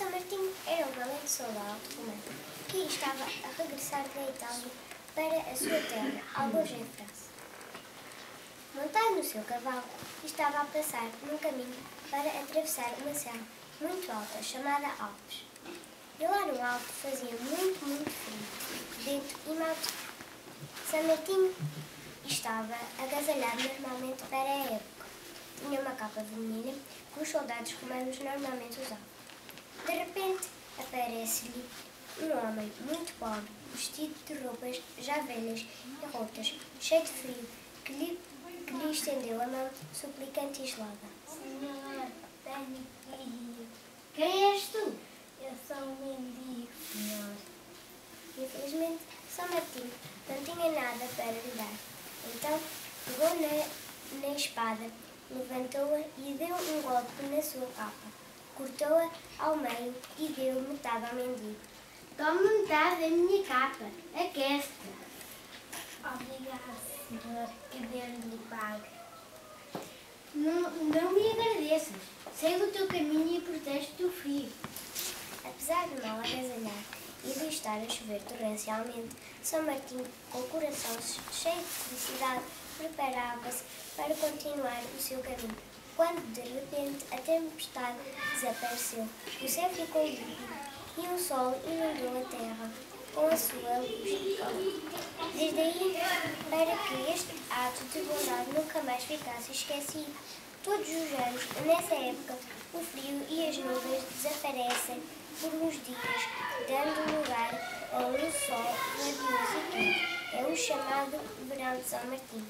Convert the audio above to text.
São Martinho era um valente soldado romano que estava a regressar da Itália para a sua terra, alguns em França. Montado no seu cavalo, estava a passar num caminho para atravessar uma serra muito alta, chamada Alpes. E lá no alto fazia muito frio, vento e mau tempo. São Martinho estava agasalhado normalmente para a época. Tinha uma capa vermelha que os soldados romanos normalmente usavam. De repente, aparece-lhe um homem muito pobre, vestido de roupas já velhas e rotas, cheio de frio, que lhe estendeu a mão suplicante e gelada. Senhor, tenho frio. Quem és tu? Eu sou um mendigo, senhor. Infelizmente, São Martinho não tinha nada para lhe dar. Então, pegou na espada, levantou-a e deu um golpe na sua capa. Cortou-a ao meio e deu metade ao mendigo. Toma metade da minha capa. Aquece-te. Obrigado, senhor. Que Deus lhe pague. Não me agradeças. Segue o teu caminho e protege o teu frio. Apesar de mal agasalhar e de estar a chover torrencialmente, São Martinho, com o coração cheio de felicidade, preparava-se para continuar o seu caminho, quando de repente a tempestade desapareceu, o céu ficou límpido e o sol inundou a terra com a sua luz de calor. Desde aí, para que este ato de bondade nunca mais ficasse esquecido, todos os anos, nessa época, o frio e as nuvens desaparecem por uns dias, dando lugar a um sol radioso e quente. É o chamado verão de São Martinho.